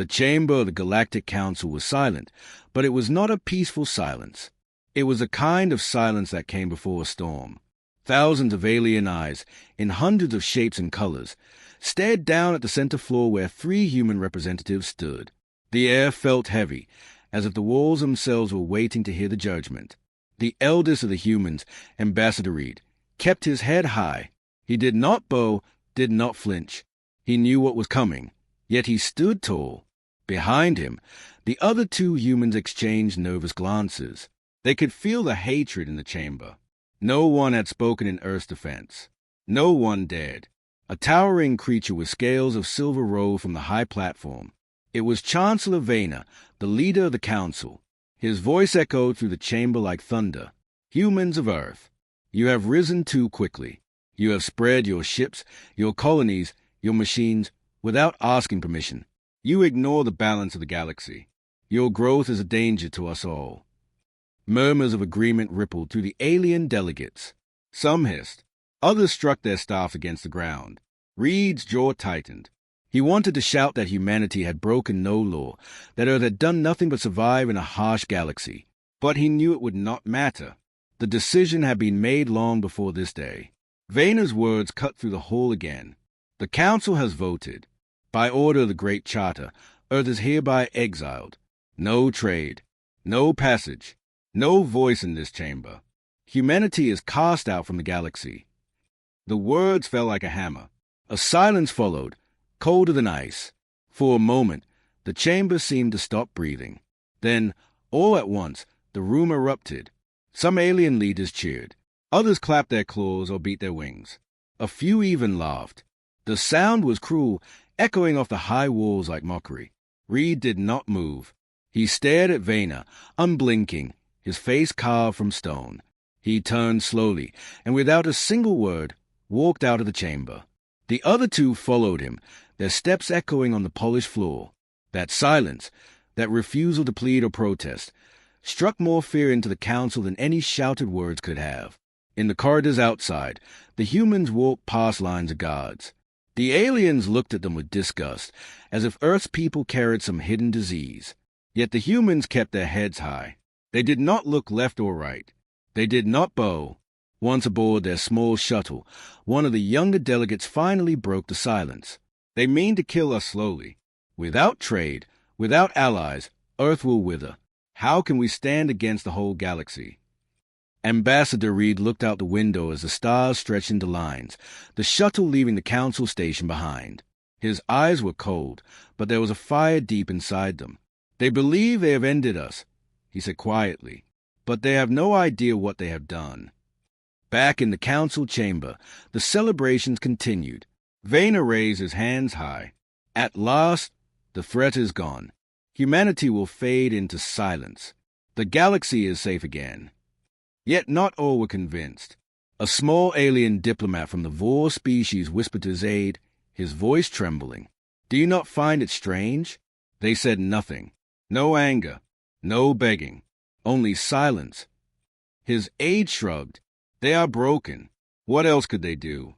The chamber of the Galactic Council was silent, but it was not a peaceful silence. It was a kind of silence that came before a storm. Thousands of alien eyes, in hundreds of shapes and colors, stared down at the center floor where 3 human representatives stood. The air felt heavy, as if the walls themselves were waiting to hear the judgment. The eldest of the humans, Ambassador Reed, kept his head high. He did not bow, did not flinch. He knew what was coming, yet he stood tall. Behind him, the other 2 humans exchanged nervous glances. They could feel the hatred in the chamber. No one had spoken in Earth's defense. No one dared. A towering creature with scales of silver rolled from the high platform. It was Chancellor Vayner, the leader of the council. His voice echoed through the chamber like thunder. Humans of Earth, you have risen too quickly. You have spread your ships, your colonies, your machines, without asking permission. You ignore the balance of the galaxy. Your growth is a danger to us all. Murmurs of agreement rippled through the alien delegates. Some hissed. Others struck their staffs against the ground. Reed's jaw tightened. He wanted to shout that humanity had broken no law, that Earth had done nothing but survive in a harsh galaxy. But he knew it would not matter. The decision had been made long before this day. Vayner's words cut through the hall again. The Council has voted. By order of the Great Charter, Earth is hereby exiled. No trade, no passage, no voice in this chamber. Humanity is cast out from the galaxy. The words fell like a hammer. A silence followed, colder than ice. For a moment, the chamber seemed to stop breathing. Then, all at once, the room erupted. Some alien leaders cheered. Others clapped their claws or beat their wings. A few even laughed. The sound was cruel, echoing off the high walls like mockery. Reed did not move. He stared at Vayner, unblinking, his face carved from stone. He turned slowly, and without a single word, walked out of the chamber. The other 2 followed him, their steps echoing on the polished floor. That silence, that refusal to plead or protest, struck more fear into the council than any shouted words could have. In the corridors outside, the humans walked past lines of guards. The aliens looked at them with disgust, as if Earth's people carried some hidden disease. Yet the humans kept their heads high. They did not look left or right. They did not bow. Once aboard their small shuttle, one of the younger delegates finally broke the silence. They mean to kill us slowly. Without trade, without allies, Earth will wither. How can we stand against the whole galaxy? Ambassador Reed looked out the window as the stars stretched into lines, the shuttle leaving the council station behind. His eyes were cold, but there was a fire deep inside them. They believe they have ended us, he said quietly, but they have no idea what they have done. Back in the council chamber, the celebrations continued. Vayner raised his hands high. At last, the threat is gone. Humanity will fade into silence. The galaxy is safe again. Yet not all were convinced. A small alien diplomat from the Vor species whispered to his aide, his voice trembling. Do you not find it strange? They said nothing. No anger, no begging, only silence. His aide shrugged. They are broken. What else could they do?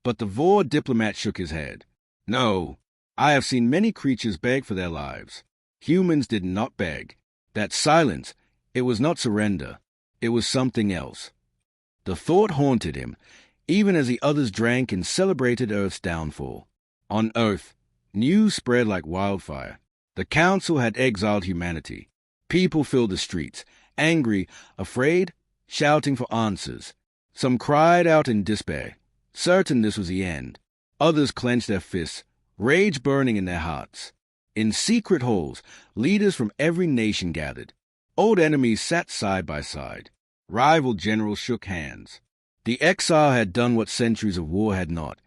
But the Vor diplomat shook his head. No, I have seen many creatures beg for their lives. Humans did not beg. That silence, it was not surrender. It was something else. The thought haunted him, even as the others drank and celebrated Earth's downfall. On Earth, news spread like wildfire. The Council had exiled humanity. People filled the streets, angry, afraid, shouting for answers. Some cried out in despair, certain this was the end. Others clenched their fists, rage burning in their hearts. In secret halls, leaders from every nation gathered. Old enemies sat side by side. Rival generals shook hands. The exile had done what centuries of war had not.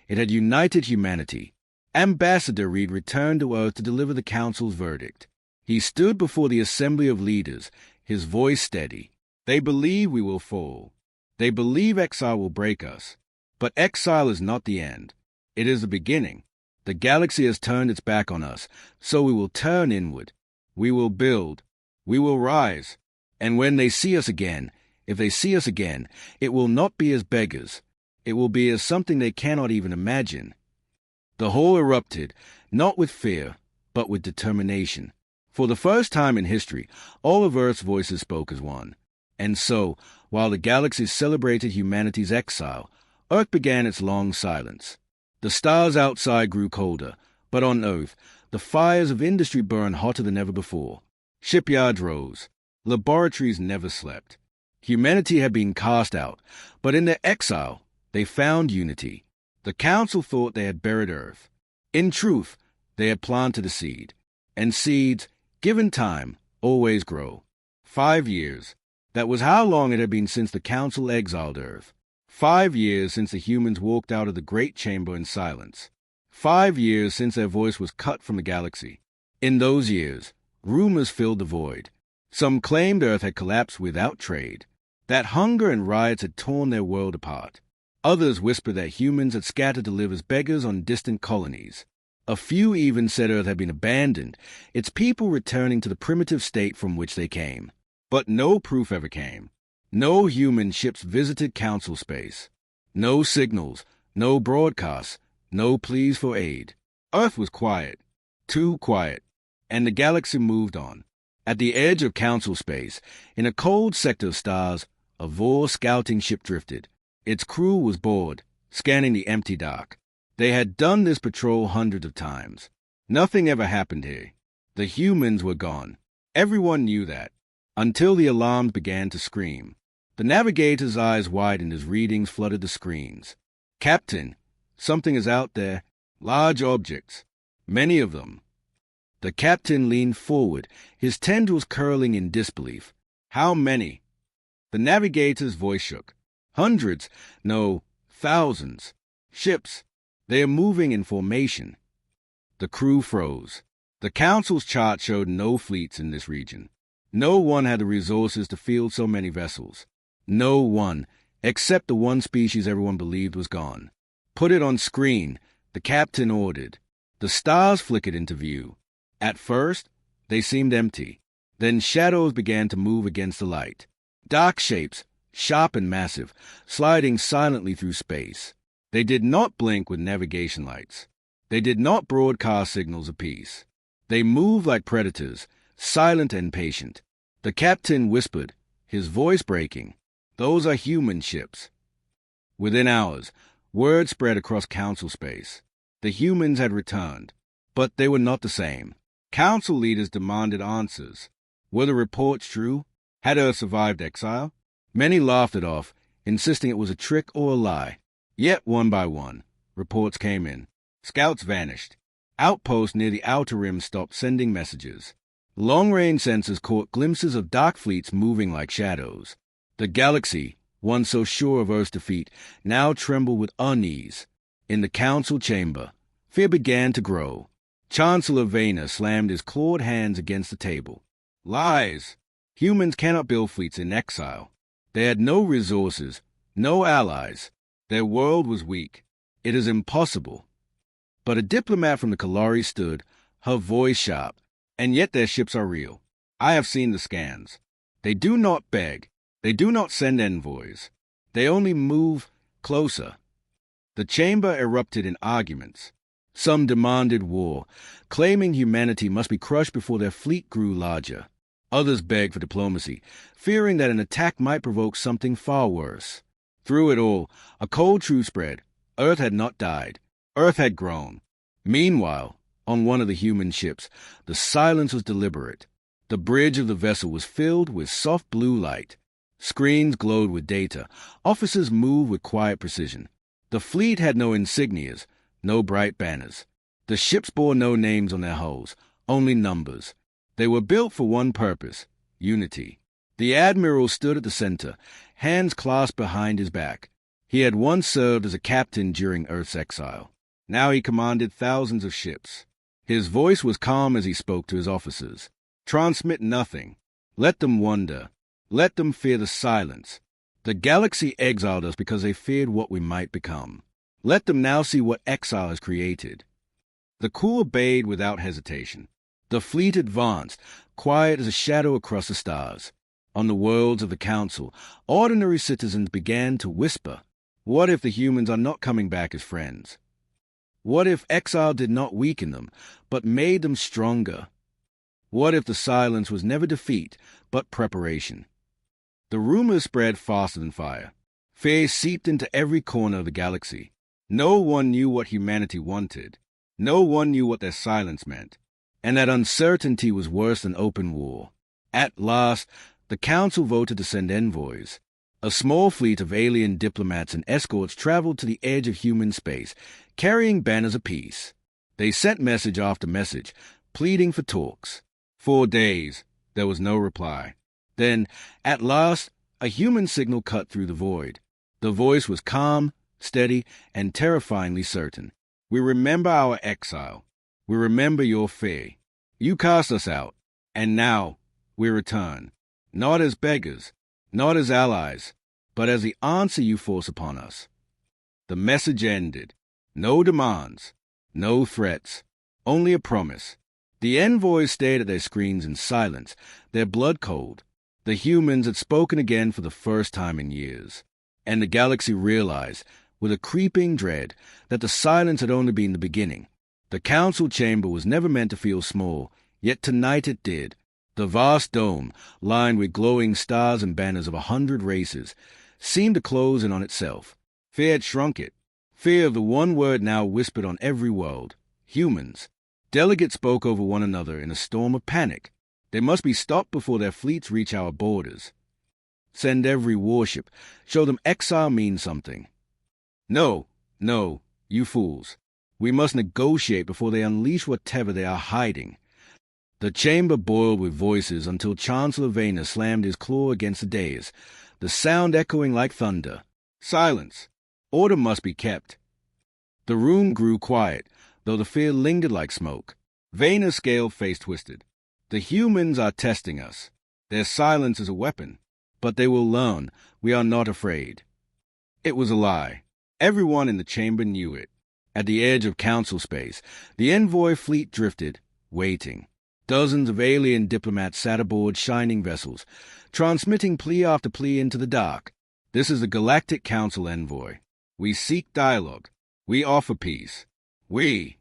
It had united humanity. Ambassador Reed returned to Earth to deliver the Council's verdict. He stood before the assembly of leaders, his voice steady. They believe we will fall. They believe exile will break us. But exile is not the end. It is the beginning. The galaxy has turned its back on us, so we will turn inward. We will build. We will rise. And when they see us again, if they see us again, it will not be as beggars. It will be as something they cannot even imagine. The hall erupted, not with fear, but with determination. For the first time in history, all of Earth's voices spoke as one. And so, while the galaxies celebrated humanity's exile, Earth began its long silence. The stars outside grew colder, but on Earth, the fires of industry burned hotter than ever before. Shipyards rose. Laboratories never slept. Humanity had been cast out, but in their exile, they found unity. The Council thought they had buried Earth. In truth, they had planted a seed. And seeds, given time, always grow. 5 years. That was how long it had been since the Council exiled Earth. 5 years since the humans walked out of the Great Chamber in silence. 5 years since their voice was cut from the galaxy. In those years, rumors filled the void. Some claimed Earth had collapsed without trade, that hunger and riots had torn their world apart. Others whispered that humans had scattered to live as beggars on distant colonies. A few even said Earth had been abandoned, its people returning to the primitive state from which they came. But no proof ever came. No human ships visited Council space. No signals, no broadcasts, no pleas for aid. Earth was quiet, too quiet, and the galaxy moved on. At the edge of Council space, in a cold sector of stars, a Vor scouting ship drifted. Its crew was bored, scanning the empty dark. They had done this patrol hundreds of times. Nothing ever happened here. The humans were gone. Everyone knew that, until the alarms began to scream. The navigator's eyes widened as readings flooded the screens. "Captain, something is out there. Large objects. Many of them." The captain leaned forward, his tendrils curling in disbelief. "How many?" The navigator's voice shook. "Hundreds. No, thousands. Ships. They are moving in formation." The crew froze. The Council's chart showed no fleets in this region. No one had the resources to field so many vessels. No one, except the one species everyone believed was gone. "Put it on screen," the captain ordered. The stars flickered into view. At first, they seemed empty. Then shadows began to move against the light. Dark shapes, sharp and massive, sliding silently through space. They did not blink with navigation lights. They did not broadcast signals of peace. They moved like predators, silent and patient. The captain whispered, his voice breaking, "Those are human ships." Within hours, word spread across Council space. The humans had returned, but they were not the same. Council leaders demanded answers. Were the reports true? Had Earth survived exile? Many laughed it off, insisting it was a trick or a lie. Yet, one by one, reports came in. Scouts vanished. Outposts near the outer rim stopped sending messages. Long-range sensors caught glimpses of dark fleets moving like shadows. The galaxy, once so sure of Earth's defeat, now trembled with unease. In the Council chamber, fear began to grow. Chancellor Vayner slammed his clawed hands against the table. "Lies! Humans cannot build fleets in exile. They had no resources, no allies. Their world was weak. It is impossible." But a diplomat from the Kalari stood, her voice sharp. "And yet their ships are real. I have seen the scans. They do not beg. They do not send envoys. They only move closer." The chamber erupted in arguments. Some demanded war, claiming humanity must be crushed before their fleet grew larger. Others begged for diplomacy, fearing that an attack might provoke something far worse. Through it all, a cold truth spread. Earth had not died. Earth had grown. Meanwhile, on one of the human ships, the silence was deliberate. The bridge of the vessel was filled with soft blue light. Screens glowed with data. Officers moved with quiet precision. The fleet had no insignias, no bright banners. The ships bore no names on their hulls, only numbers. They were built for one purpose, unity. The admiral stood at the center, hands clasped behind his back. He had once served as a captain during Earth's exile. Now he commanded thousands of ships. His voice was calm as he spoke to his officers. "Transmit nothing. Let them wonder. Let them fear the silence. The galaxy exiled us because they feared what we might become. Let them now see what exile has created." The crew obeyed without hesitation. The fleet advanced, quiet as a shadow across the stars. On the worlds of the Council, ordinary citizens began to whisper, "What if the humans are not coming back as friends?" What if exile did not weaken them, but made them stronger? What if the silence was never defeat, but preparation? The rumors spread faster than fire. Fear seeped into every corner of the galaxy. No one knew what humanity wanted. No one knew what their silence meant. And that uncertainty was worse than open war. At last, the Council voted to send envoys. A small fleet of alien diplomats and escorts traveled to the edge of human space, carrying banners of peace. They sent message after message, pleading for talks. 4 days, there was no reply. Then, at last, a human signal cut through the void. The voice was calm, steady, and terrifyingly certain. We remember our exile. We remember your fear. You cast us out, and now we return. Not as beggars, not as allies, but as the answer you force upon us. The message ended. No demands, no threats, only a promise. The envoys stared at their screens in silence, their blood cold. The humans had spoken again for the first time in years. And the galaxy realized, with a creeping dread, that the silence had only been the beginning. The council chamber was never meant to feel small, yet tonight it did. The vast dome, lined with glowing stars and banners of 100 races, seemed to close in on itself. Fear had shrunk it. Fear of the one word now whispered on every world. Humans. Delegates spoke over one another in a storm of panic. They must be stopped before their fleets reach our borders. Send every warship. Show them exile means something. No, you fools. We must negotiate before they unleash whatever they are hiding. The chamber boiled with voices until Chancellor Vaynor slammed his claw against the dais, the sound echoing like thunder. Silence. Order must be kept. The room grew quiet, though the fear lingered like smoke. Vaynor's scale face twisted. The humans are testing us. Their silence is a weapon. But they will learn we are not afraid. It was a lie. Everyone in the chamber knew it. At the edge of council space, the envoy fleet drifted, waiting. Dozens of alien diplomats sat aboard shining vessels, transmitting plea after plea into the dark. This is the Galactic Council envoy. We seek dialogue. We offer peace. We.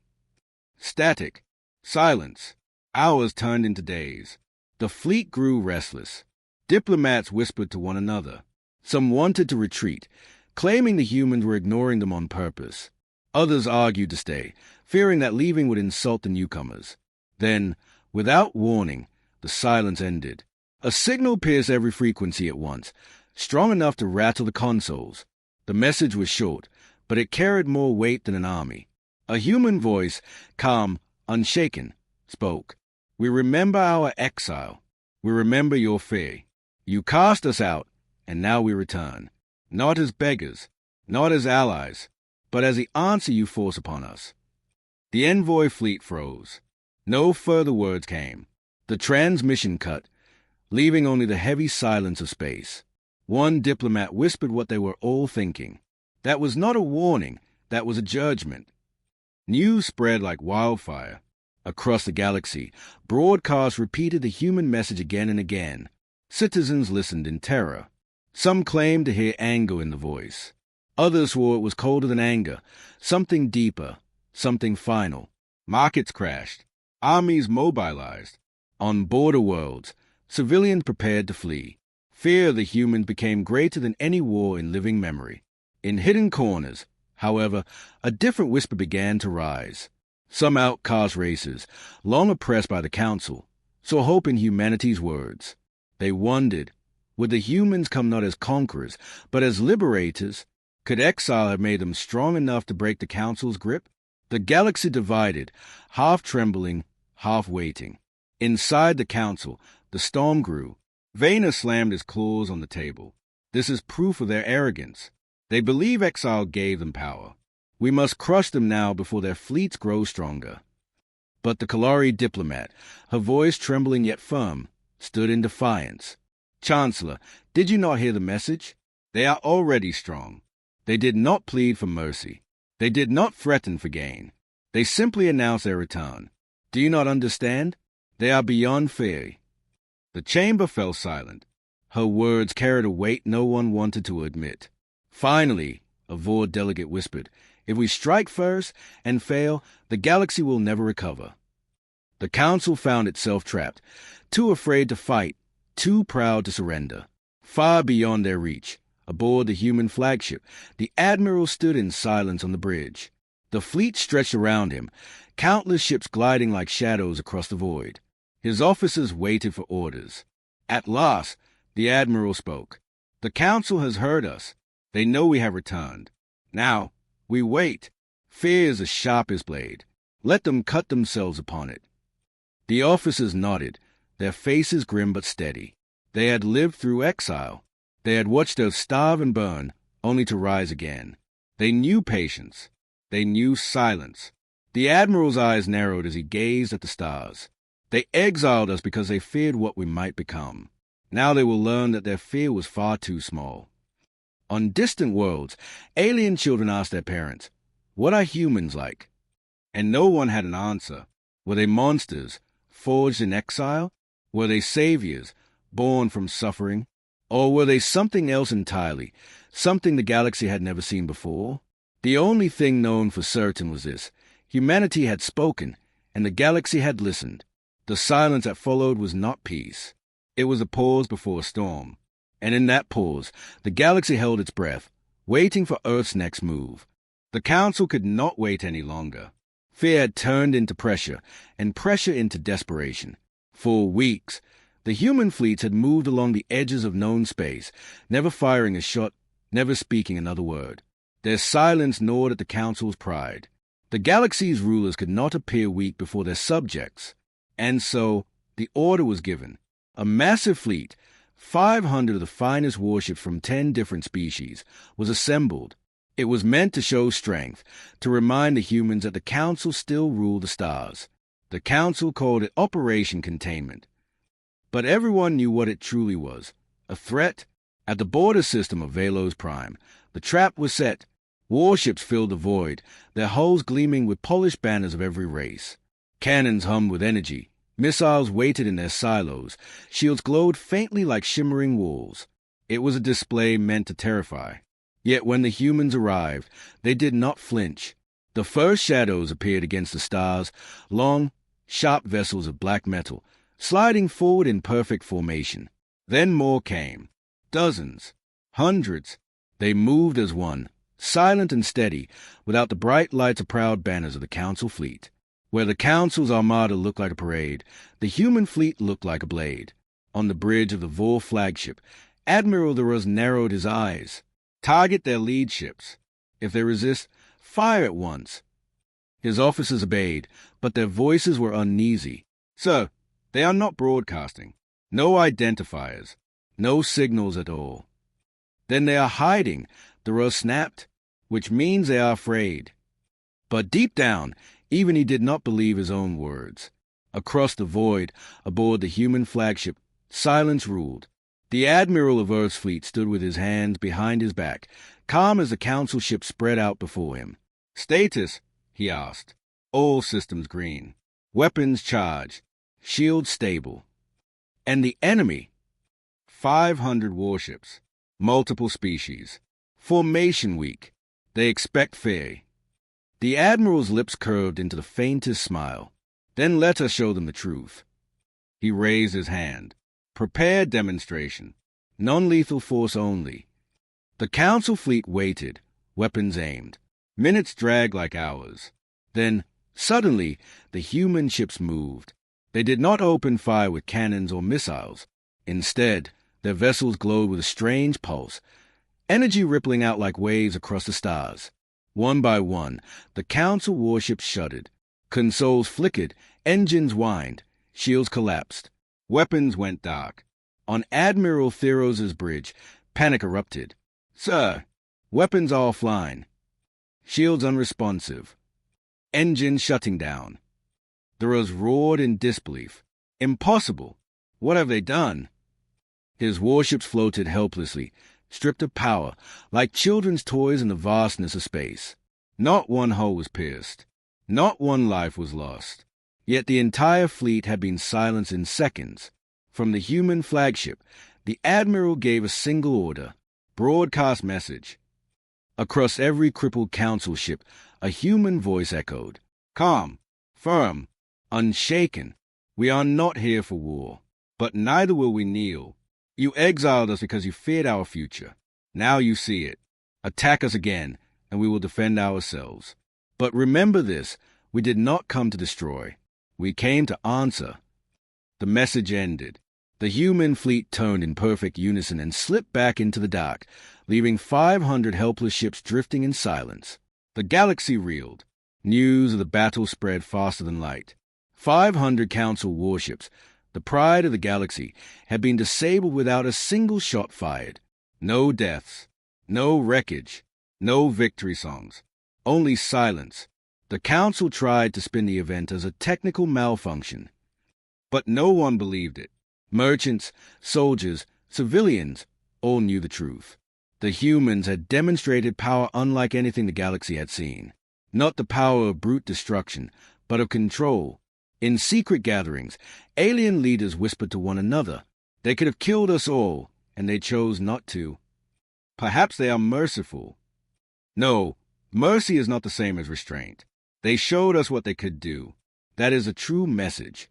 Static. Silence. Hours turned into days. The fleet grew restless. Diplomats whispered to one another. Some wanted to retreat, claiming the humans were ignoring them on purpose. Others argued to stay, fearing that leaving would insult the newcomers. Then, without warning, the silence ended. A signal pierced every frequency at once, strong enough to rattle the consoles. The message was short, but it carried more weight than an army. A human voice, calm, unshaken, spoke. We remember our exile. We remember your fear. You cast us out, and now we return. Not as beggars, not as allies, but as the answer you force upon us. The envoy fleet froze. No further words came. The transmission cut, leaving only the heavy silence of space. One diplomat whispered what they were all thinking. That was not a warning, that was a judgment. News spread like wildfire. Across the galaxy, broadcasts repeated the human message again and again. Citizens listened in terror. Some claimed to hear anger in the voice. Others swore it was colder than anger, something deeper, something final. Markets crashed. Armies mobilized. On border worlds, civilians prepared to flee. Fear of the humans became greater than any war in living memory. In hidden corners, however, a different whisper began to rise. Some outcast races, long oppressed by the Council, saw hope in humanity's words. They wondered, would the humans come not as conquerors, but as liberators? Could exile have made them strong enough to break the Council's grip? The galaxy divided, half trembling, half waiting. Inside the Council, the storm grew. Vaynor slammed his claws on the table. This is proof of their arrogance. They believe exile gave them power. We must crush them now before their fleets grow stronger. But the Kalari diplomat, her voice trembling yet firm, stood in defiance. Chancellor, did you not hear the message? They are already strong. They did not plead for mercy. They did not threaten for gain. They simply announced their return. Do you not understand? They are beyond fear. The chamber fell silent. Her words carried a weight no one wanted to admit. Finally, a Vord delegate whispered, If we strike first and fail, the galaxy will never recover. The Council found itself trapped, too afraid to fight, too proud to surrender. Far beyond their reach, aboard the human flagship, the Admiral stood in silence on the bridge. The fleet stretched around him, countless ships gliding like shadows across the void. His officers waited for orders. At last, the Admiral spoke. The Council has heard us. They know we have returned. Now, we wait. Fear is the sharpest blade. Let them cut themselves upon it. The officers nodded, their faces grim but steady. They had lived through exile. They had watched Earth starve and burn, only to rise again. They knew patience. They knew silence. The Admiral's eyes narrowed as he gazed at the stars. They exiled us because they feared what we might become. Now they will learn that their fear was far too small. On distant worlds, alien children asked their parents, "What are humans like?" And no one had an answer. Were they monsters, forged in exile? Were they saviors, born from suffering? Or were they something else entirely, something the galaxy had never seen before? The only thing known for certain was this: humanity had spoken, and the galaxy had listened. The silence that followed was not peace. It was a pause before a storm. And in that pause, the galaxy held its breath, waiting for Earth's next move. The Council could not wait any longer. Fear had turned into pressure, and pressure into desperation. For weeks, the human fleets had moved along the edges of known space, never firing a shot, never speaking another word. Their silence gnawed at the Council's pride. The galaxy's rulers could not appear weak before their subjects. And so, the order was given. A massive fleet, 500 of the finest warships from 10 different species, was assembled. It was meant to show strength, to remind the humans that the Council still ruled the stars. The Council called it Operation Containment. But everyone knew what it truly was: a threat. At the border system of Velos Prime, the trap was set. Warships filled the void, their hulls gleaming with polished banners of every race. Cannons hummed with energy. Missiles waited in their silos. Shields glowed faintly like shimmering walls. It was a display meant to terrify. Yet when the humans arrived, they did not flinch. The first shadows appeared against the stars, long, sharp vessels of black metal, sliding forward in perfect formation. Then more came. Dozens. Hundreds. They moved as one, silent and steady, without the bright lights or proud banners of the Council fleet. Where the Council's armada looked like a parade, the human fleet looked like a blade. On the bridge of the Vor flagship, Admiral Theros narrowed his eyes. Target their lead ships. If they resist, fire at once. His officers obeyed, but their voices were uneasy. "Sir, they are not broadcasting. No identifiers. No signals at all." "Then they are hiding," Theros snapped, "which means they are afraid." But deep down, even he did not believe his own words. Across the void, aboard the human flagship, silence ruled. The Admiral of Earth's fleet stood with his hands behind his back, calm as the Council ship spread out before him. "Status?" he asked. "All systems green. Weapons charged. Shields stable." "And the enemy?" 500 warships. Multiple species. Formation weak. They expect fear." The Admiral's lips curved into the faintest smile. "Then let us show them the truth." He raised his hand. "Prepare demonstration. Non-lethal force only." The Council fleet waited, weapons aimed. Minutes dragged like hours. Then, suddenly, the human ships moved. They did not open fire with cannons or missiles. Instead, their vessels glowed with a strange pulse, energy rippling out like waves across the stars. One by one, the Council warships shuddered. Consoles flickered, engines whined, shields collapsed. Weapons went dark. On Admiral Theros' bridge, panic erupted. "Sir, weapons offline. Shields unresponsive. Engines shutting down." Theros roared in disbelief. "Impossible! What have they done?" His warships floated helplessly, stripped of power, like children's toys in the vastness of space. Not one hull was pierced. Not one life was lost. Yet the entire fleet had been silenced in seconds. From the human flagship, the Admiral gave a single order: broadcast message. Across every crippled council ship, a human voice echoed. Calm, firm, unshaken. We are not here for war, but neither will we kneel. You exiled us because you feared our future. Now you see it. Attack us again, and we will defend ourselves. But remember this, we did not come to destroy. We came to answer. The message ended. The human fleet turned in perfect unison and slipped back into the dark, leaving 500 helpless ships drifting in silence. The galaxy reeled. News of the battle spread faster than light. 500 Council warships, the pride of the galaxy, had been disabled without a single shot fired. No deaths, no wreckage, no victory songs, only silence. The Council tried to spin the event as a technical malfunction, but no one believed it. Merchants, soldiers, civilians all knew the truth. The humans had demonstrated power unlike anything the galaxy had seen. Not the power of brute destruction, but of control. In secret gatherings, alien leaders whispered to one another. They could have killed us all, and they chose not to. Perhaps they are merciful. No, mercy is not the same as restraint. They showed us what they could do. That is a true message.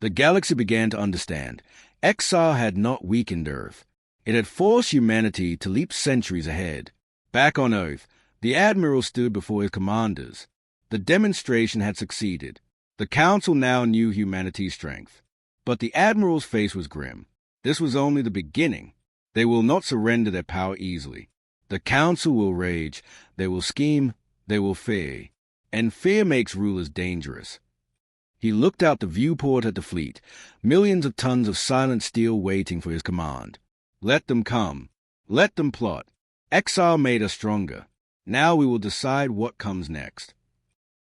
The galaxy began to understand. Exile had not weakened Earth. It had forced humanity to leap centuries ahead. Back on Earth, the Admiral stood before his commanders. The demonstration had succeeded. The Council now knew humanity's strength. But the Admiral's face was grim. This was only the beginning. They will not surrender their power easily. The Council will rage. They will scheme. They will fear. And fear makes rulers dangerous. He looked out the viewport at the fleet, millions of tons of silent steel waiting for his command. Let them come. Let them plot. Exile made us stronger. Now we will decide what comes next.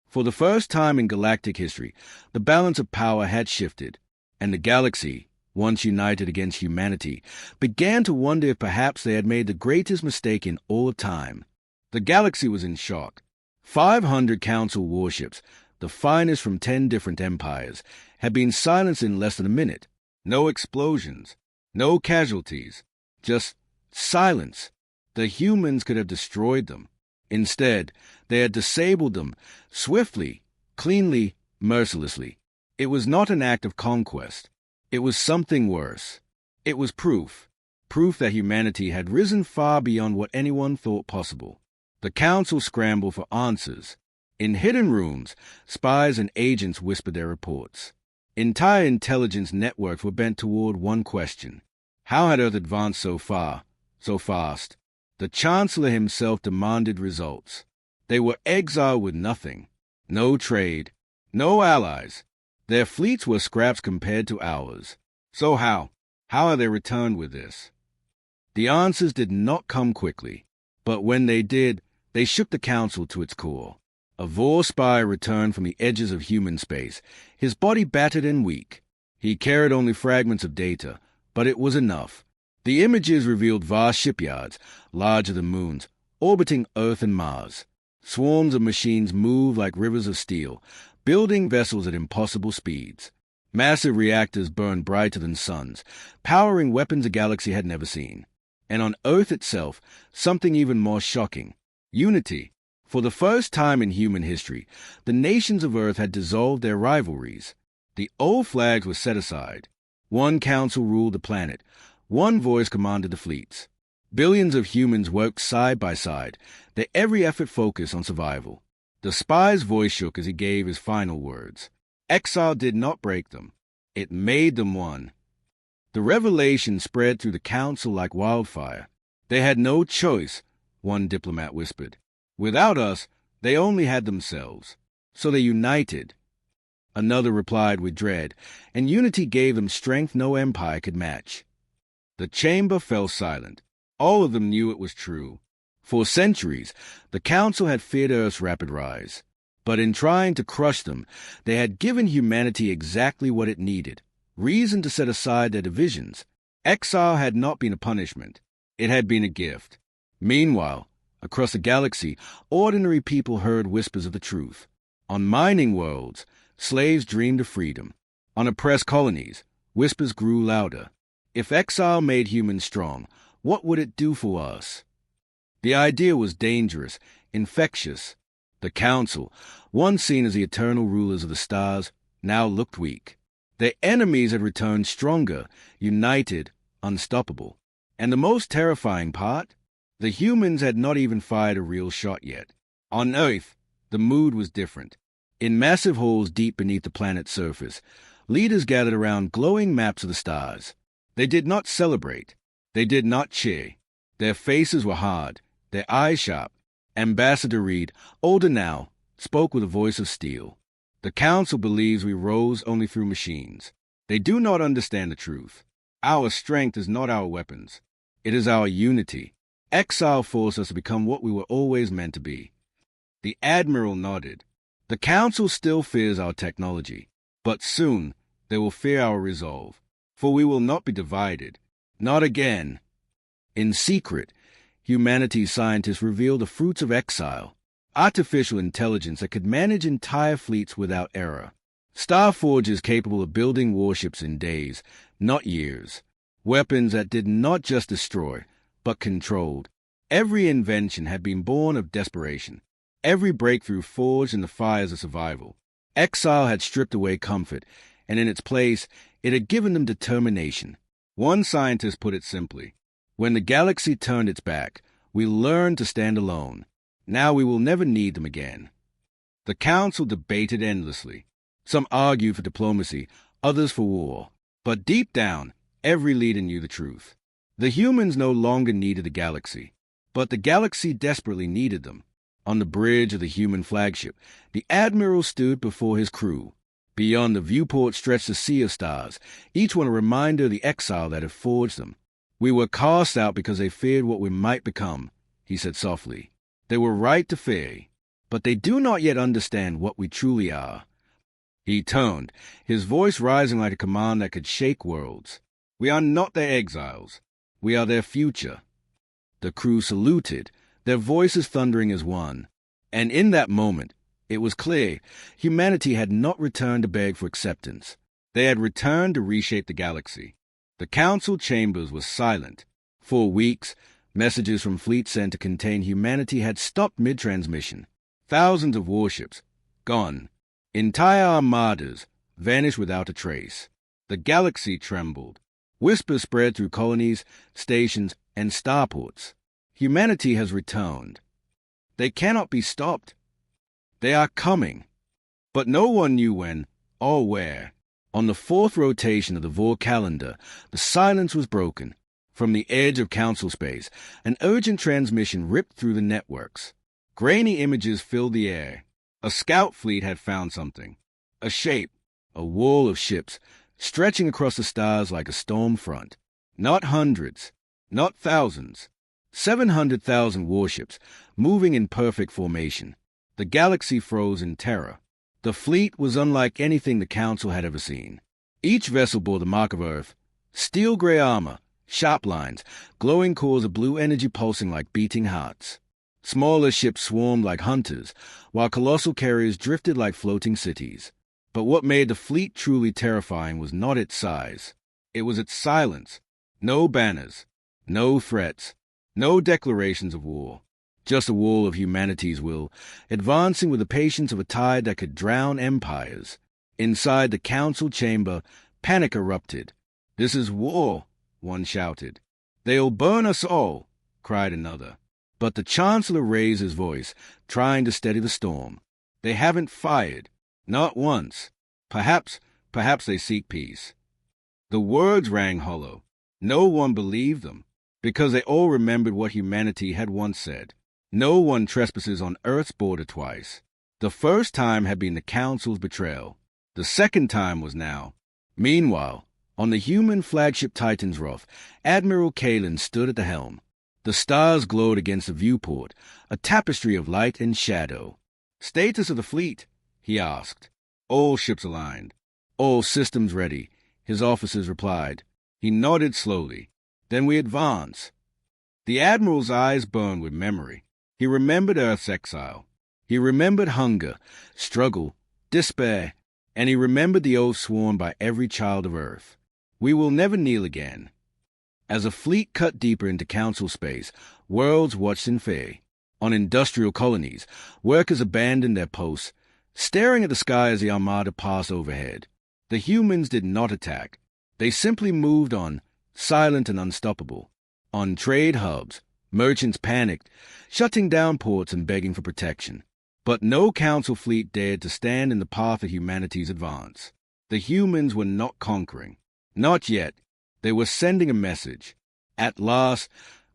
For the first time in galactic history, the balance of power had shifted, and the galaxy, once united against humanity, began to wonder if perhaps they had made the greatest mistake in all of time. The galaxy was in shock. 500 Council warships, the finest from 10 different empires, had been silenced in less than a minute. No explosions, no casualties, just silence. The humans could have destroyed them. Instead, they had disabled them, swiftly, cleanly, mercilessly. It was not an act of conquest. It was something worse. It was proof that humanity had risen far beyond what anyone thought possible. The Council scrambled for answers. In hidden rooms, spies and agents whispered their reports. Entire intelligence networks were bent toward one question. How had Earth advanced so far, so fast? The Chancellor himself demanded results. They were exiled with nothing. No trade, no allies. Their fleets were scraps compared to ours. So how? How had they returned with this? The answers did not come quickly, but when they did, they shook the Council to its core. A Vor spy returned from the edges of human space, his body battered and weak. He carried only fragments of data, but it was enough. The images revealed vast shipyards, larger than moons, orbiting Earth and Mars. Swarms of machines moved like rivers of steel, building vessels at impossible speeds. Massive reactors burned brighter than suns, powering weapons the galaxy had never seen. And on Earth itself, something even more shocking. Unity. For the first time in human history, the nations of Earth had dissolved their rivalries. The old flags were set aside. One council ruled the planet. One voice commanded the fleets. Billions of humans worked side by side, their every effort focused on survival. The spy's voice shook as he gave his final words. Exile did not break them. It made them one. The revelation spread through the council like wildfire. They had no choice, one diplomat whispered. Without us, they only had themselves. So they united. Another replied with dread, and unity gave them strength no empire could match. The chamber fell silent. All of them knew it was true. For centuries, the Council had feared Earth's rapid rise. But in trying to crush them, they had given humanity exactly what it needed, reason to set aside their divisions. Exile had not been a punishment. It had been a gift. Meanwhile, across the galaxy, ordinary people heard whispers of the truth. On mining worlds, slaves dreamed of freedom. On oppressed colonies, whispers grew louder. If exile made humans strong, what would it do for us? The idea was dangerous, infectious. The Council, once seen as the eternal rulers of the stars, now looked weak. Their enemies had returned stronger, united, unstoppable. And the most terrifying part? The humans had not even fired a real shot yet. On Earth, the mood was different. In massive halls deep beneath the planet's surface, leaders gathered around glowing maps of the stars. They did not celebrate. They did not cheer. Their faces were hard, their eyes sharp. Ambassador Reed, older now, spoke with a voice of steel. The Council believes we rose only through machines. They do not understand the truth. Our strength is not our weapons. It is our unity. Exile forced us to become what we were always meant to be. The Admiral nodded. The Council still fears our technology, but soon they will fear our resolve, for we will not be divided. Not again. In secret, humanity's scientists revealed the fruits of exile, artificial intelligence that could manage entire fleets without error. Starforges capable of building warships in days, not years. Weapons that did not just destroy, but controlled. Every invention had been born of desperation. Every breakthrough forged in the fires of survival. Exile had stripped away comfort, and in its place, it had given them determination. One scientist put it simply, when the galaxy turned its back, we learned to stand alone. Now we will never need them again. The Council debated endlessly. Some argued for diplomacy, others for war. But deep down, every leader knew the truth. The humans no longer needed the galaxy, but the galaxy desperately needed them. On the bridge of the human flagship, the Admiral stood before his crew. Beyond the viewport stretched a sea of stars, each one a reminder of the exile that had forged them. We were cast out because they feared what we might become, he said softly. They were right to fear, but they do not yet understand what we truly are. He turned, his voice rising like a command that could shake worlds. We are not their exiles. We are their future. The crew saluted, their voices thundering as one. And in that moment, it was clear humanity had not returned to beg for acceptance. They had returned to reshape the galaxy. The Council chambers were silent. For weeks, messages from fleets sent to contain humanity had stopped mid-transmission. Thousands of warships, gone. Entire armadas vanished without a trace. The galaxy trembled. Whispers spread through colonies, stations, and starports. Humanity has returned. They cannot be stopped. They are coming. But no one knew when or where. On the fourth rotation of the Vor calendar, the silence was broken. From the edge of Council space, an urgent transmission ripped through the networks. Grainy images filled the air. A scout fleet had found something. A shape, a wall of ships, stretching across the stars like a storm front. Not hundreds, not thousands. 700,000 warships, moving in perfect formation. The galaxy froze in terror. The fleet was unlike anything the Council had ever seen. Each vessel bore the mark of Earth. Steel-gray armor, sharp lines, glowing cores of blue energy pulsing like beating hearts. Smaller ships swarmed like hunters, while colossal carriers drifted like floating cities. But what made the fleet truly terrifying was not its size. It was its silence. No banners, no threats, no declarations of war. Just a wall of humanity's will, advancing with the patience of a tide that could drown empires. Inside the Council chamber, panic erupted. "This is war," one shouted. "They'll burn us all," cried another. But the Chancellor raised his voice, trying to steady the storm. "They haven't fired. Not once. Perhaps they seek peace." The words rang hollow. No one believed them, because they all remembered what humanity had once said. No one trespasses on Earth's border twice. The first time had been the Council's betrayal. The second time was now. Meanwhile, on the human flagship Titan's Wrath, Admiral Kalen stood at the helm. The stars glowed against the viewport, a tapestry of light and shadow. "Status of the fleet?" he asked. "All ships aligned. All systems ready," his officers replied. He nodded slowly. "Then we advance." The Admiral's eyes burned with memory. He remembered Earth's exile. He remembered hunger, struggle, despair, and he remembered the oath sworn by every child of Earth. "We will never kneel again." As a fleet cut deeper into Council space, worlds watched in fear. On industrial colonies, workers abandoned their posts, staring at the sky as the armada passed overhead. The humans did not attack. They simply moved on, silent and unstoppable. On trade hubs, merchants panicked, shutting down ports and begging for protection. But no Council fleet dared to stand in the path of humanity's advance. The humans were not conquering. Not yet. They were sending a message. At last,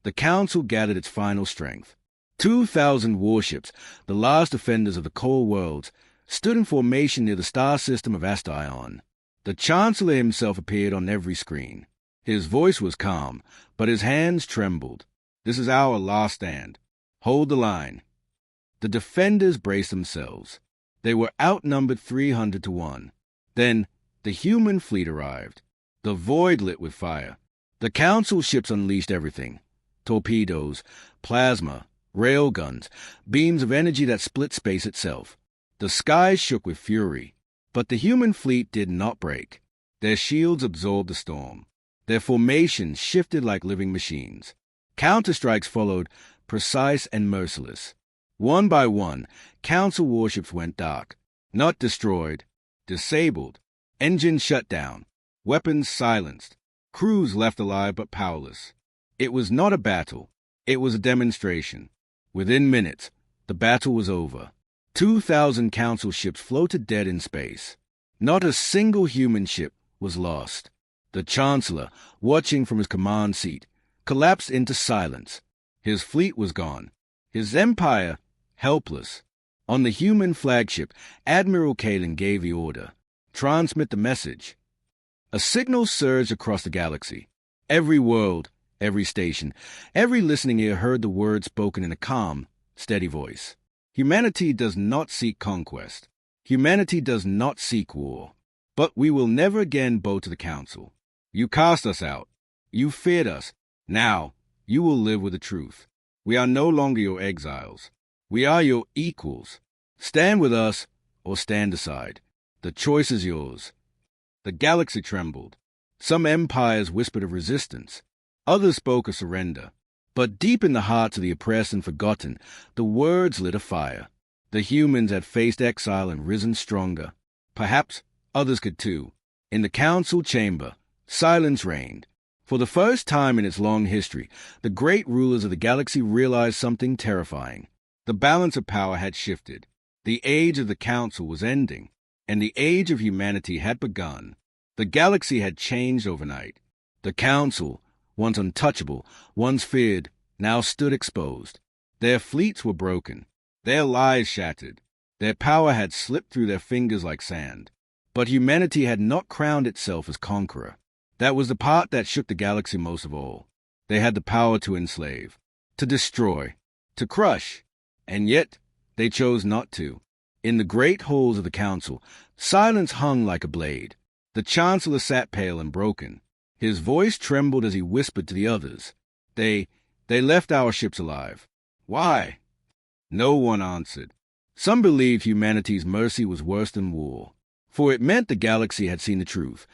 the Council gathered its final strength. 2,000 warships, the last defenders of the core worlds, stood in formation near the star system of Astion. The Chancellor himself appeared on every screen. His voice was calm, but his hands trembled. This is our last stand. Hold the line. The defenders braced themselves. They were outnumbered 300 to 1. Then the human fleet arrived. The void lit with fire. The Council ships unleashed everything. Torpedoes, plasma, railguns, beams of energy that split space itself. The skies shook with fury. But the human fleet did not break. Their shields absorbed the storm. Their formations shifted like living machines. Counterstrikes followed, precise and merciless. One by one, Council warships went dark. Not destroyed, disabled. Engines shut down. Weapons silenced. Crews left alive but powerless. It was not a battle. It was a demonstration. Within minutes, the battle was over. 2,000 Council ships floated dead in space. Not a single human ship was lost. The Chancellor, watching from his command seat, collapsed into silence. His fleet was gone. His empire, helpless. On the human flagship, Admiral Kalen gave the order. Transmit the message. A signal surged across the galaxy. Every world, every station, every listening ear heard the words spoken in a calm, steady voice. Humanity does not seek conquest. Humanity does not seek war. But we will never again bow to the Council. You cast us out. You feared us. Now, you will live with the truth. We are no longer your exiles. We are your equals. Stand with us or stand aside. The choice is yours. The galaxy trembled. Some empires whispered of resistance. Others spoke of surrender. But deep in the hearts of the oppressed and forgotten, the words lit a fire. The humans had faced exile and risen stronger. Perhaps others could too. In the Council chamber, silence reigned. For the first time in its long history, the great rulers of the galaxy realized something terrifying. The balance of power had shifted. The age of the Council was ending, and the age of humanity had begun. The galaxy had changed overnight. The Council, once untouchable, once feared, now stood exposed. Their fleets were broken, their lives shattered. Their power had slipped through their fingers like sand. But humanity had not crowned itself as conqueror. That was the part that shook the galaxy most of all. They had the power to enslave, to destroy, to crush, and yet they chose not to. In the great halls of the Council, silence hung like a blade. The Chancellor sat pale and broken. His voice trembled as he whispered to the others. They left our ships alive. Why? No one answered. Some believed humanity's mercy was worse than war, for it meant the galaxy had seen the truth.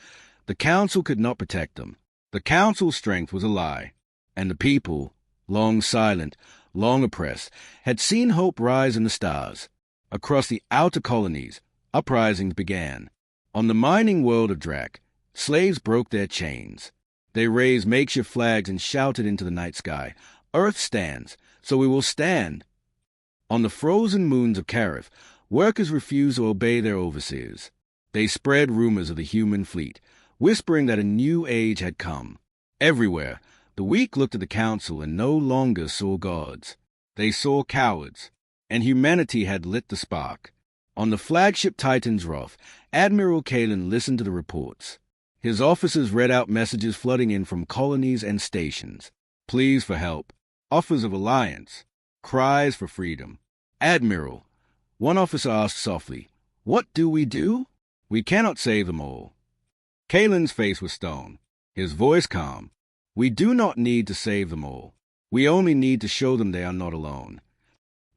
The Council could not protect them. The Council's strength was a lie, and the people, long silent, long oppressed, had seen hope rise in the stars. Across the outer colonies, uprisings began. On the mining world of Drac, slaves broke their chains. They raised makeshift flags and shouted into the night sky, "Earth stands, so we will stand." On the frozen moons of Karif, workers refused to obey their overseers. They spread rumors of the human fleet, whispering that a new age had come. Everywhere, the weak looked at the Council and no longer saw gods. They saw cowards, and humanity had lit the spark. On the flagship Titan's Wrath, Admiral Kalen listened to the reports. His officers read out messages flooding in from colonies and stations. Pleas for help, offers of alliance, cries for freedom. "Admiral," one officer asked softly, "what do we do? We cannot save them all." Kalen's face was stone, his voice calm. "We do not need to save them all. We only need to show them they are not alone."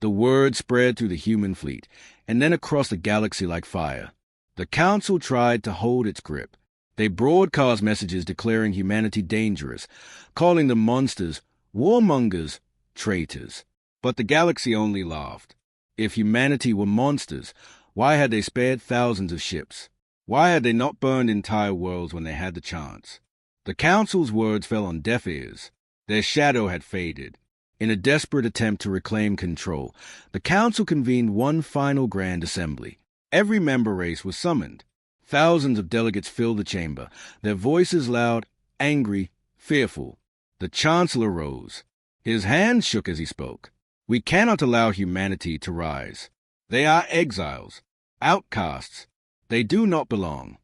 The word spread through the human fleet, and then across the galaxy like fire. The Council tried to hold its grip. They broadcast messages declaring humanity dangerous, calling them monsters, warmongers, traitors. But the galaxy only laughed. If humanity were monsters, why had they spared thousands of ships? Why had they not burned entire worlds when they had the chance? The Council's words fell on deaf ears. Their shadow had faded. In a desperate attempt to reclaim control, the Council convened one final grand assembly. Every member race was summoned. Thousands of delegates filled the chamber, their voices loud, angry, fearful. The Chancellor rose. His hands shook as he spoke. We cannot allow humanity to rise. They are exiles, outcasts. They do not belong.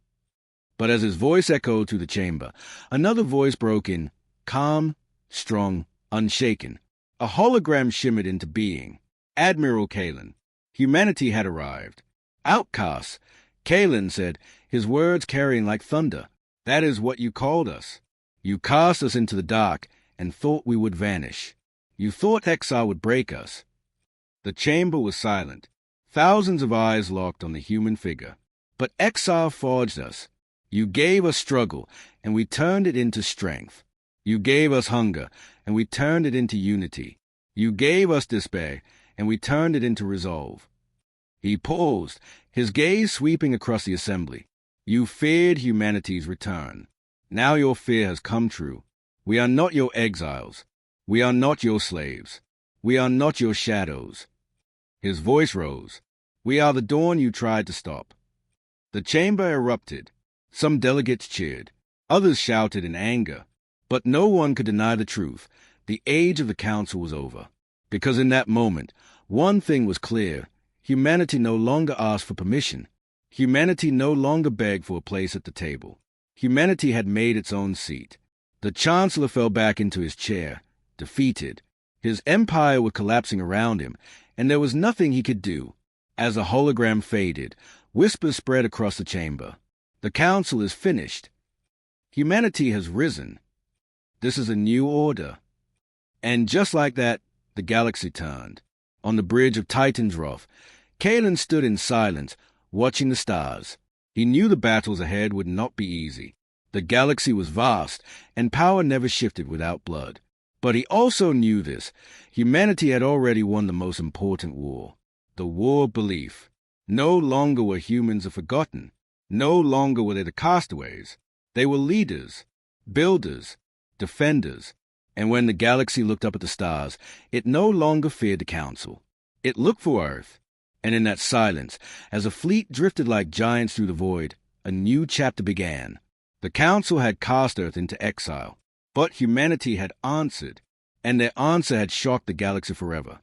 But as his voice echoed through the chamber, another voice broke in, calm, strong, unshaken. A hologram shimmered into being. Admiral Kalen. Humanity had arrived. Outcasts, Kalen said, his words carrying like thunder. That is what you called us. You cast us into the dark and thought we would vanish. You thought exile would break us. The chamber was silent. Thousands of eyes locked on the human figure. But exile forged us. You gave us struggle, and we turned it into strength. You gave us hunger, and we turned it into unity. You gave us despair, and we turned it into resolve. He paused, his gaze sweeping across the assembly. You feared humanity's return. Now your fear has come true. We are not your exiles. We are not your slaves. We are not your shadows. His voice rose. We are the dawn you tried to stop. The chamber erupted. Some delegates cheered. Others shouted in anger. But no one could deny the truth. The age of the Council was over. Because in that moment, one thing was clear. Humanity no longer asked for permission. Humanity no longer begged for a place at the table. Humanity had made its own seat. The Chancellor fell back into his chair, defeated. His empire was collapsing around him, and there was nothing he could do. As the hologram faded, whispers spread across the chamber. The Council is finished. Humanity has risen. This is a new order. And just like that, the galaxy turned. On the bridge of Titan's Wrath, Kalen stood in silence, watching the stars. He knew the battles ahead would not be easy. The galaxy was vast, and power never shifted without blood. But he also knew this. Humanity had already won the most important war. The war of belief. No longer were humans forgotten. No longer were they the castaways. They were leaders, builders, defenders. And when the galaxy looked up at the stars, it no longer feared the Council. It looked for Earth. And in that silence, as a fleet drifted like giants through the void, a new chapter began. The Council had cast Earth into exile, but humanity had answered, and their answer had shocked the galaxy forever.